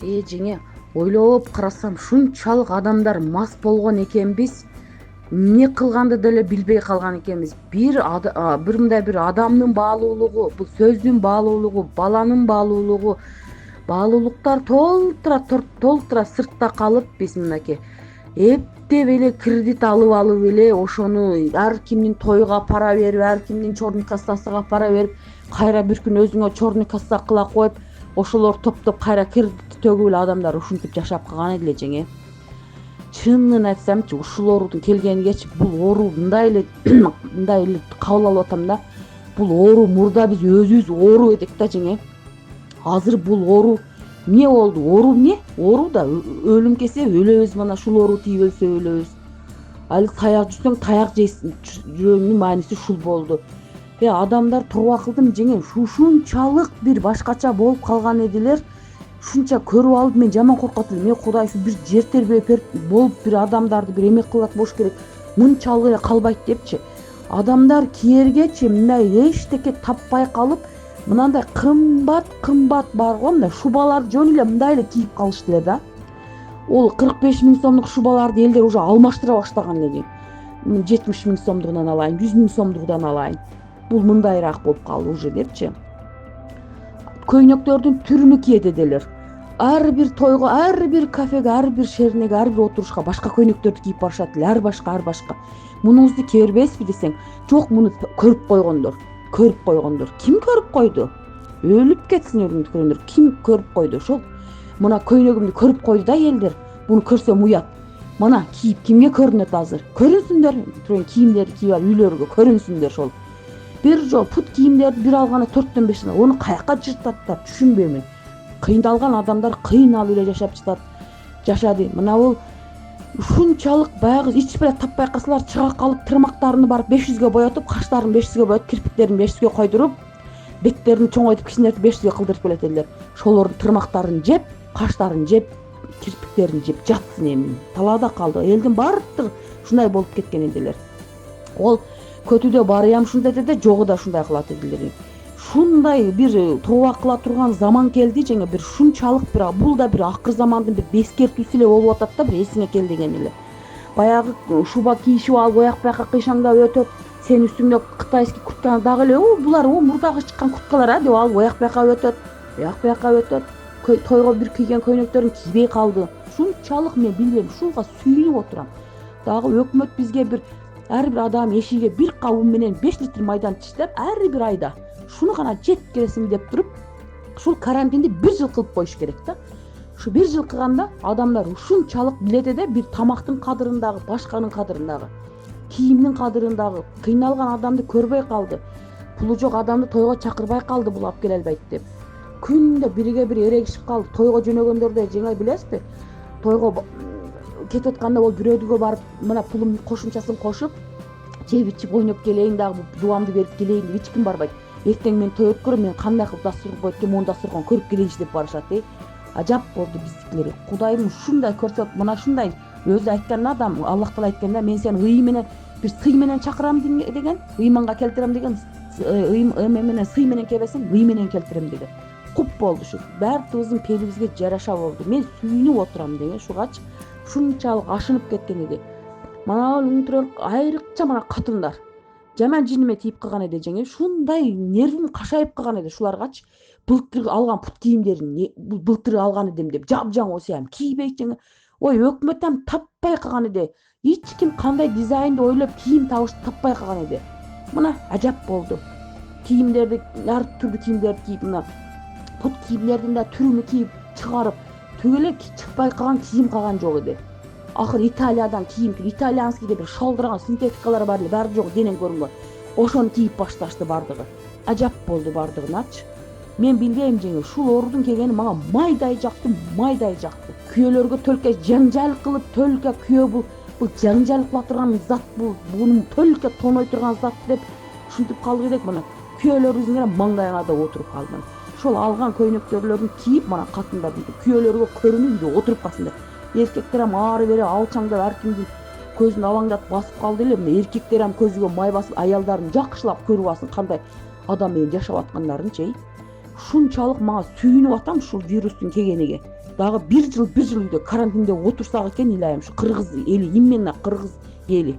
Жеңе, ойлоп карасам шунчалык адамдар мас болгон экенбиз, эмне кылганды деле билбей калган экенбиз. Бир мындай бир адамдын баалуулугу, бул сөздүн баалуулугу, баланын баалуулугу, баалуулуктар толтура сыртта калып, биз мынакей эптеп эле кредит алып эле ошону ар кимдин тойго апара берип, ар кимдин черный кассасына апара берип, кайра бир күн өзүңө черный касса кыла коюп, ошолор топтоп кайра кредит төгүп эле адамдар ушинтип жашап калган эле жеңе. Чынын айтсамчы, ушулордун келгенигечи бул оору мындай эле кабыл алып атам да. Бул оору мурда биз өзүбүз оору эдик да жеңе. Азыр бул оору эмне болду? Оору эмне? Оору да өлүм келсе өлөбүз, мына ушул оору тийип өлсө өлөбүз. Али таяк жесең таяк жейсиң, жүрөгүнүн мааниси ушул болду. Адамдар турба кылдым жеңе, ушунчалык бир башкача болуп калган эдилер. Ушунча көрүп алып мен жаман коркот элем. Кудай ушу бир жер тербеп болуп бир адамдарды бир эме кылат болуш керек. Мынчалык эле калбайт депчи. Адамдар киергечи мындай эчтеке таппай калып, мынандай кымбат бар го, мындай шубаларды жөн эле мындай эле кийип калышты эле да. Ол 45 000 сомдук шубаларды элдер уже алмаштыра баштаган эле. 70 000 сомдугунан алайын, 100 000 сомдугунан алайын. Бул мындайраак болуп калды уже депчи. Көйнөктөрдүн түрүнү киет эделер. Ар бир тойго, ар бир кафеге, ар бир шернеге, ар бир отурушка башка көйнөктөрдү кийип барышат эле, ар башка. Мунуңузду кие бербейсизби десең, жок, муну көрүп койгондор. Ким көрүп койду? Өлүп кетсин көргөндөр. Ким көрүп койду? Ошол мына көйнөгүмдү көрүп койду да элдер. Буну көрсөм уят. Мына кийип кимге көрүнөт азыр? Көрүнсүндөр. Кийимдерди кийип алып үйлөргө көрүнсүндөр ошол. Бир жол пут кийимдерди бир алганда 4-5 сына. Ону каяка жыртаттар, түшүнбөймүн. Кыйналган адамдар кыйналып эле жашап жашады. Мына бул ушунчалык баягы ич беле таппай калсалар, чыга калып тырмактарыны барып 500гө боятып, каштарын 500гө боятып, кирпиктерин 500гө койдуруп, беттерин чоңойтуп, кичинертип 500гө кылдырып келет элдер. Ошолордун тырмактарын жеп, каштарын жеп, кирпиктерин жеп жатсын эми. Талаада калды. Элдин баардыгы ушундай болуп кеткен эдилер. Ол көтүдө барыям ушундай деди, жогу да ушундай кылат эдилер. Шундай бир тооба кыла турган заман келди жеңе, бир шунчалык бир бул да бир акыр замандын бир бескертүүсү эле болуп атат да, бир эсиңе кел деген эле. Баягы шуба кийишип алып ояк-буякка кыйшаңдап өтөт, сен үстүңдө кытайский куртканы дагы эле, булар мурдагы чыккан курткалар деп алып ояк-буякка өтөт. Тойго бир кийген көйнөктөрүн кийбей калды. Шунчалык мен билбейм, ушуга сүйүнүп отурам. Дагы өкмөт бизге бир ар бир адам эшигине бир кап un менен 5 литр майдан чечтеп, ар бир айда шуну гана жеп келесиң деп туруп, ушул карантинди 1 жыл кылып коюш керек да. Ушу 1 жыл кылганда адамдар ушунчалык билет эде, бир тамактын кадырындагы, башканын кадырындагы, кийимдин кадырындагы, кыйналган адамды көрбөй калды. Пулу жок адамды тойго чакырбай калды, бул алып келе албайт деп. Күндө бириге бир эрегишип калды. Тойго жөнөгөндөрдө жеңе билесизби? Тойго кетип атканда ол бирөөдүгө барып, мына пулум кошумчасын кошуп, жеп ичип ойноп келейин дагы, дубамды берип келейин деп эч ким барбайт. Эртең мен той өткөрөм, мен кандай кылып дастурган коет экен, мону дастурган көрүп келейинчи деп барышат. Ажап болду биздикилер. Кудайым ушундай көрсөт, мына ушундай өзү айткан адам, Аллах таала айтканда, мен сени ый менен, бир сый менен чакырам деген, ыйманга келтирем деген, эме менен сый менен келбесең, ый менен келтирем деген. Куп болду ушу. Баардыгыбыздын пелибизге жараша болду. Мен сүйүнүп отурам деген, шугачы шунчалык ашынып кеткен эди. Мана айрыкча мана катындар жаман жиниме тийип калган эди жеңе. Шундай нервим кашайып калган эди шуларгачы. Былтыр алган пут кийимдерин былтыр алган эдим деп жапжаң осуям кийбейт жеңе. Ой, өкмөт ам таппай калган эди. Эч ким кандай дизайнды ойлоп кийим табышты таппай калган эди. Мына ажап болду. Кийимдерди, ар түрдүү кийимдерди кийип, мына пут кийимдердин да түрүнү кийип чыгарып, түгөлө чыкпай калган кийим калган жок эди. Акыр Италиядан кийим, итальянский деп бир шалдырган синтетикалар бар эле, баары жок, денең көрүнгөн. Ошону кийип башташты бардыгы. Ажап болду бардыгыначы. Мен билбейм жеңе, ушул оорудун келгени мага майдай жакты. Күйөөлөргө төлкө жаңжал кылып, төлкө күйөө бул жаңжал кыла турган зат, буну төлкө тоной турган зат деп ушинтип калдык элек. Мына күйөөлөрүбүздүн эле маңдайына да отуруп калды. Ошол алган көйнөктөрлөрүн кийип, мана катындар күйөөлөргө көрүнүп үйдө отуруп калсындар. Эркектер ам ары бери алчаңдап, ар кимдин көзүн алаңдатып басып калды эле. Мына эркектер ам көзүгө май басып, аялдарын жакшылап көрүп алсын кандай адам менен жашап аткандарын чей. Ушунчалык мага сүйүнүп атам ушул вирустун келгениге. дагы бир жыл үйдө карантинде отурсак экен, илайым, ушу кыргыз эли, именно кыргыз эли.